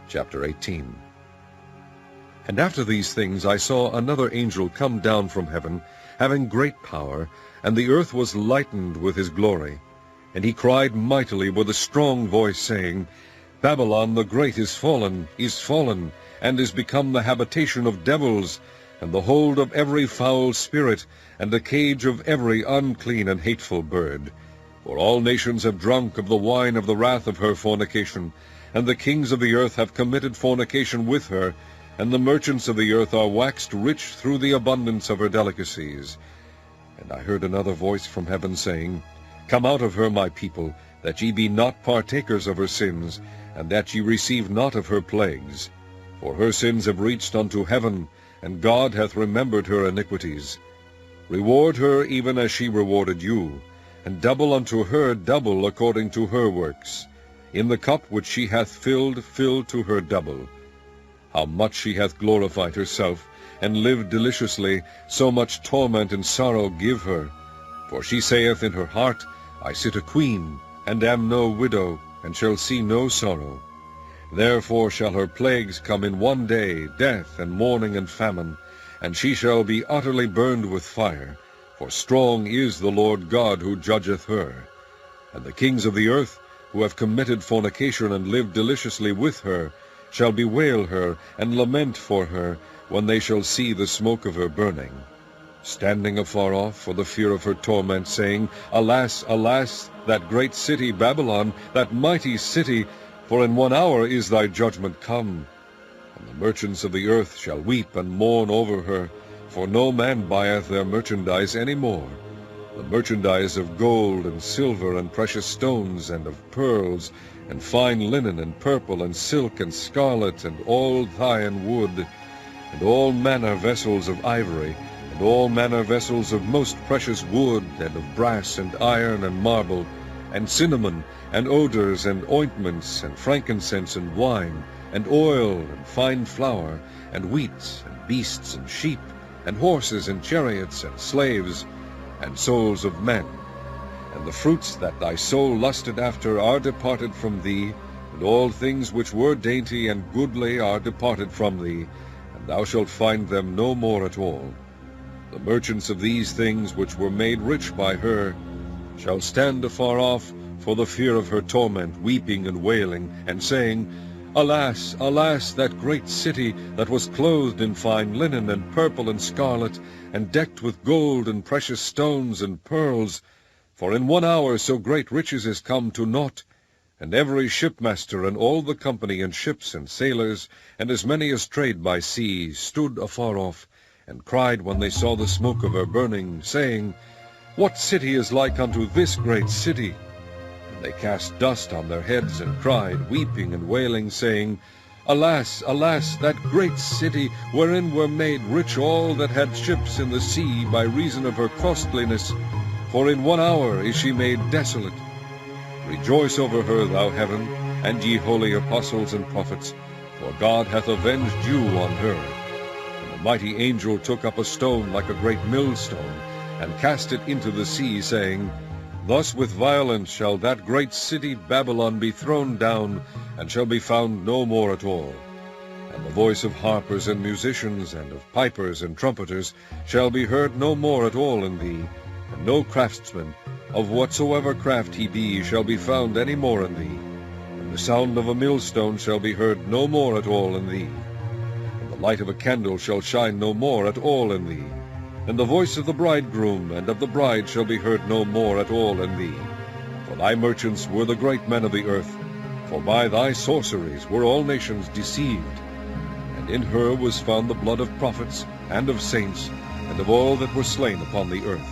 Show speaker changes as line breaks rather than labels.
Chapter 18. And after these things I saw another angel come down from heaven, having great power, and the earth was lightened with his glory. And he cried mightily with a strong voice, saying, Babylon the great is fallen, and is become the habitation of devils, and the hold of every foul spirit, and the cage of every unclean and hateful bird. For all nations have drunk of the wine of the wrath of her fornication, and the kings of the earth have committed fornication with her, and the merchants of the earth are waxed rich through the abundance of her delicacies. And I heard another voice from heaven saying, Come out of her, my people, that ye be not partakers of her sins, and that ye receive not of her plagues. For her sins have reached unto heaven, and God hath remembered her iniquities. Reward her even as she rewarded you, and double unto her double according to her works. In the cup which she hath filled, fill to her double. How much she hath glorified herself, and lived deliciously, so much torment and sorrow give her. For she saith in her heart, I sit a queen, and am no widow, and shall see no sorrow. Therefore shall her plagues come in one day, death, and mourning, and famine, and she shall be utterly burned with fire. For strong is the Lord God who judgeth her. And the kings of the earth, who have committed fornication and lived deliciously with her, shall bewail her, and lament for her, when they shall see the smoke of her burning, standing afar off for the fear of her torment, saying, Alas, alas, that great city Babylon, that mighty city, for in 1 hour is thy judgment come. And the merchants of the earth shall weep and mourn over her, for no man buyeth their merchandise any more, the merchandise of gold and silver and precious stones and of pearls, and fine linen and purple and silk and scarlet and all Thyine wood, and all manner vessels of ivory, and all manner vessels of most precious wood, and of brass and iron and marble, and cinnamon, and odors, and ointments, and frankincense, and wine, and oil, and fine flour, and wheat, and beasts, and sheep, and horses, and chariots, and slaves, and souls of men. And the fruits that thy soul lusted after are departed from thee, and all things which were dainty and goodly are departed from thee, and thou shalt find them no more at all. The merchants of these things which were made rich by her shall stand afar off for the fear of her torment, weeping and wailing, and saying, Alas, alas, that great city that was clothed in fine linen, and purple, and scarlet, and decked with gold, and precious stones, and pearls! For in 1 hour so great riches is come to naught. And every shipmaster, and all the company, and ships, and sailors, and as many as trade by sea, stood afar off, and cried when they saw the smoke of her burning, saying, What city is like unto this great city? And they cast dust on their heads, and cried, weeping and wailing, saying, Alas, alas, that great city, wherein were made rich all that had ships in the sea by reason of her costliness. For in 1 hour is she made desolate. Rejoice over her, thou heaven, and ye holy apostles and prophets, for God hath avenged you on her. And the mighty angel took up a stone like a great millstone, and cast it into the sea, saying, Thus with violence shall that great city Babylon be thrown down, and shall be found no more at all. And the voice of harpers and musicians, and of pipers and trumpeters, shall be heard no more at all in thee, and no craftsman, of whatsoever craft he be, shall be found any more in thee. And the sound of a millstone shall be heard no more at all in thee. And the light of a candle shall shine no more at all in thee. And the voice of the bridegroom and of the bride shall be heard no more at all in thee. For thy merchants were the great men of the earth, for by thy sorceries were all nations deceived. And in her was found the blood of prophets, and of saints, and of all that were slain upon the earth.